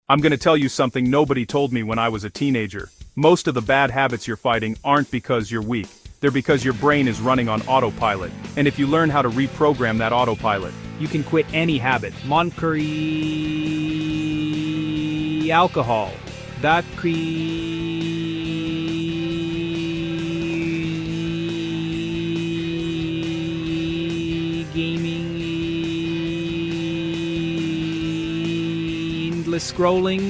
I'm gonna tell you something nobody told me when I was a teenager. Most of the bad habits you're fighting aren't because you're weak. They're because your brain is running on autopilot. And if you learn how to reprogram that autopilot, You can quit any habit. Moncurry alcohol. That gaming, endless scrolling,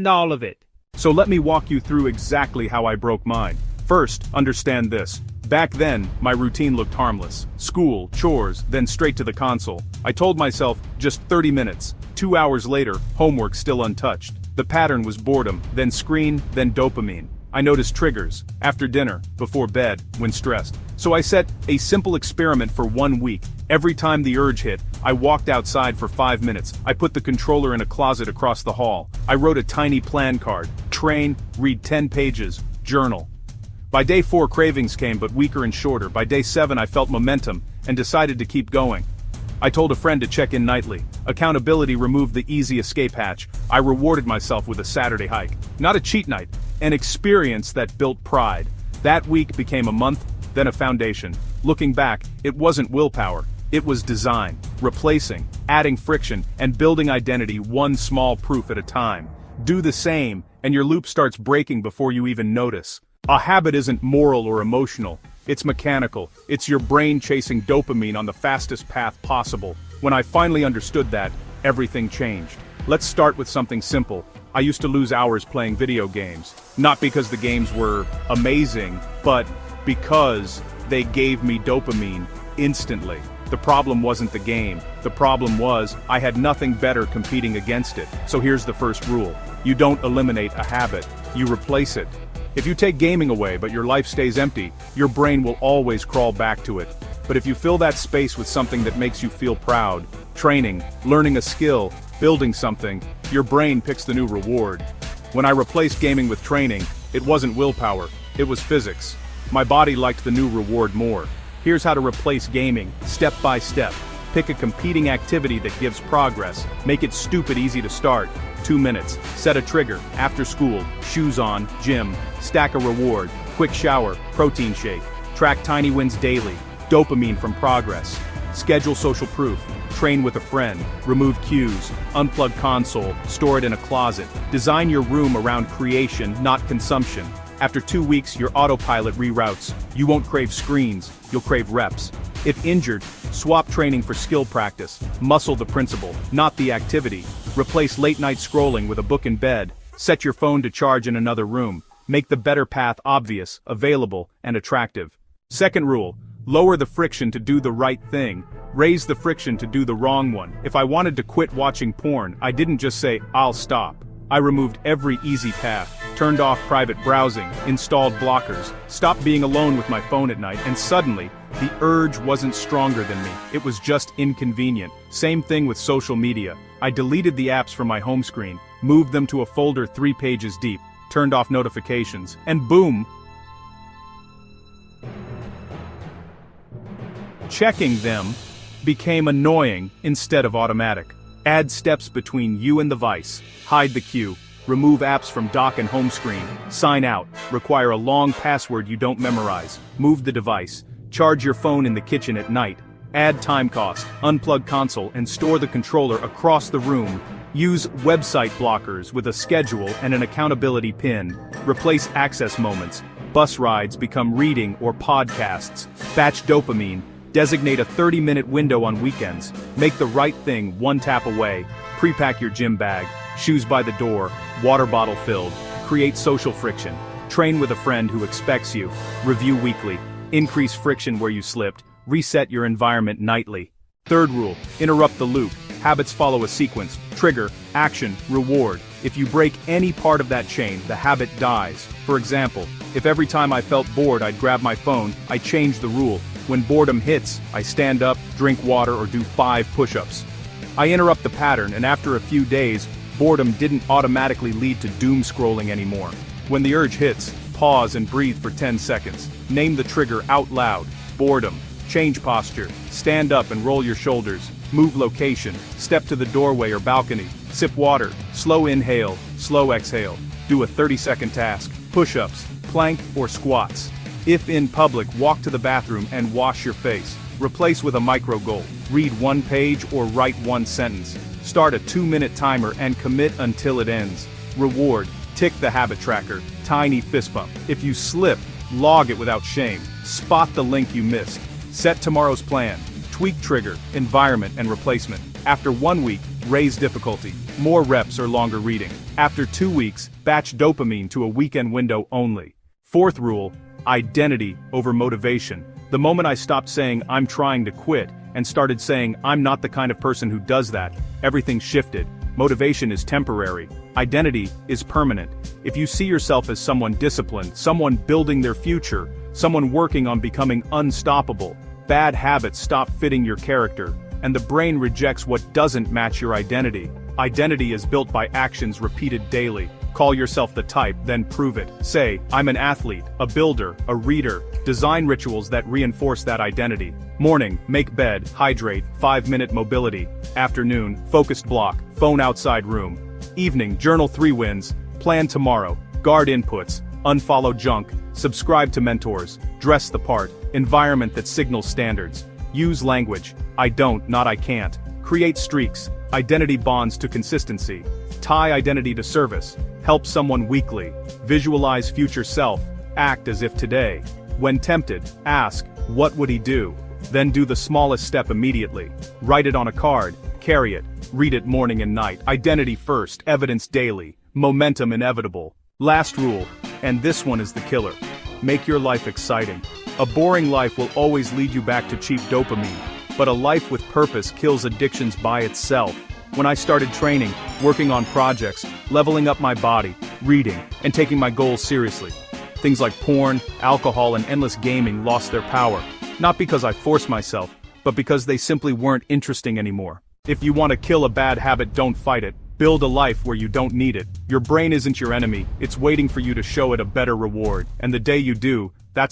all of it. So let me walk you through exactly how I broke mine. First, understand this. Back then, my routine looked harmless. School, chores, then straight to the console. I told myself, just 30 minutes. 2 hours later, homework still untouched. The pattern was boredom, then screen, then dopamine. I noticed triggers, after dinner, before bed, when stressed. So I set a simple experiment for 1 week. Every time the urge hit, I walked outside for 5 minutes. I put the controller in a closet across the hall. I wrote a tiny plan card. Train, read 10 pages, journal. By day 4 cravings came, but weaker and shorter. By day 7 I felt momentum, and decided to keep going. I told a friend to check in nightly. Accountability removed the easy escape hatch. I rewarded myself with a Saturday hike. Not a cheat night, an experience that built pride. That week became a month, then a foundation. Looking back, it wasn't willpower. It was design, replacing, adding friction, and building identity one small proof at a time. Do the same, and your loop starts breaking before you even notice. A habit isn't moral or emotional. It's mechanical. It's your brain chasing dopamine on the fastest path possible. When I finally understood that, everything changed. Let's start with something simple. I used to lose hours playing video games. Not because the games were amazing, but because they gave me dopamine instantly. The problem wasn't the game. The problem was, I had nothing better competing against it. So here's the first rule. You don't eliminate a habit. You replace it. If you take gaming away but your life stays empty, your brain will always crawl back to it. But if you fill that space with something that makes you feel proud, training, learning a skill, building something, your brain picks the new reward. When I replaced gaming with training, it wasn't willpower, it was physics. My body liked the new reward more. Here's how to replace gaming, step by step. Pick a competing activity that gives progress. Make it stupid easy to start. 2 minutes. Set a trigger. After school. Shoes on. Gym. Stack a reward. Quick shower. Protein shake. Track tiny wins daily. Dopamine from progress. Schedule social proof. Train with a friend. Remove cues. Unplug console. Store it in a closet. Design your room around creation, not consumption. After 2 weeks, your autopilot reroutes. You won't crave screens. You'll crave reps. If injured, swap training for skill practice. Muscle the principle, not the activity. Replace late-night scrolling with a book in bed. Set your phone to charge in another room. Make the better path obvious, available, and attractive. Second rule, lower the friction to do the right thing. Raise the friction to do the wrong one. If I wanted to quit watching porn, I didn't just say, I'll stop. I removed every easy path, turned off private browsing, installed blockers, stopped being alone with my phone at night, and suddenly, the urge wasn't stronger than me. It was just inconvenient. Same thing with social media. I deleted the apps from my home screen, moved them to a folder 3 pages deep, turned off notifications, and boom! Checking them became annoying instead of automatic. Add steps between you and the vice. Hide the queue. Remove apps from dock and home screen. Sign out. Require a long password you don't memorize. Move the device. Charge your phone in the kitchen at night. Add time cost. Unplug console and store the controller across the room. Use website blockers with a schedule and an accountability pin. Replace access moments. Bus rides become reading or podcasts. Batch dopamine. Designate a 30-minute window on weekends. Make the right thing one tap away. Pre-pack your gym bag. Shoes by the door. Water bottle filled. Create social friction. Train with a friend who expects you. Review weekly. Increase friction where you slipped. Reset your environment nightly. Third rule, interrupt the loop. Habits follow a sequence. Trigger, action, reward. If you break any part of that chain, the habit dies. For example, if every time I felt bored I'd grab my phone, I change the rule. When boredom hits, I stand up, drink water, or do 5 push-ups. I interrupt the pattern, and after a few days, boredom didn't automatically lead to doom scrolling anymore. When the urge hits, pause and breathe for 10 seconds. Name the trigger out loud. Boredom. Change posture. Stand up and roll your shoulders. Move location, step to the doorway or balcony, sip water, slow inhale, slow exhale. Do a 30-second task, push-ups, plank, or squats. If in public, walk to the bathroom and wash your face. Replace with a micro goal. Read 1 page or write 1 sentence. Start a 2-minute timer and commit until it ends. Reward, tick the habit tracker, tiny fist bump. If you slip, log it without shame. Spot the link you missed. Set tomorrow's plan. Tweak trigger, environment and replacement. After 1 week, raise difficulty. More reps or longer reading. After 2 weeks, batch dopamine to a weekend window only. 4th rule, identity over motivation. The moment I stopped saying I'm trying to quit and started saying I'm not the kind of person who does that, everything shifted. Motivation is temporary. Identity is permanent. If you see yourself as someone disciplined, someone building their future, someone working on becoming unstoppable, bad habits stop fitting your character, and the brain rejects what doesn't match your identity. Identity is built by actions repeated daily. Call yourself the type, then prove it. Say, I'm an athlete, a builder, a reader. Design rituals that reinforce that identity. Morning, make bed, hydrate, 5-minute mobility. Afternoon, focused block, phone outside room. Evening, journal 3 wins. Plan tomorrow. Guard inputs. Unfollow junk. Subscribe to mentors. Dress the part. Environment that signals standards. Use language. I don't, not I can't. Create streaks. Identity bonds to consistency. Tie identity to service. Help someone weekly. Visualize future self. Act as if today. When tempted, ask, what would he do? Then do the smallest step immediately. Write it on a card. Carry it. Read it morning and night. Identity first, evidence daily. Momentum inevitable. Last rule, and this one is the killer. Make your life exciting. A boring life will always lead you back to cheap dopamine, but a life with purpose kills addictions by itself. When I started training, working on projects, leveling up my body, reading, and taking my goals seriously, things like porn, alcohol, and endless gaming lost their power. Not because I forced myself, but because they simply weren't interesting anymore. If you want to kill a bad habit, don't fight it. Build a life where you don't need it. Your brain isn't your enemy, it's waiting for you to show it a better reward. And the day you do, that's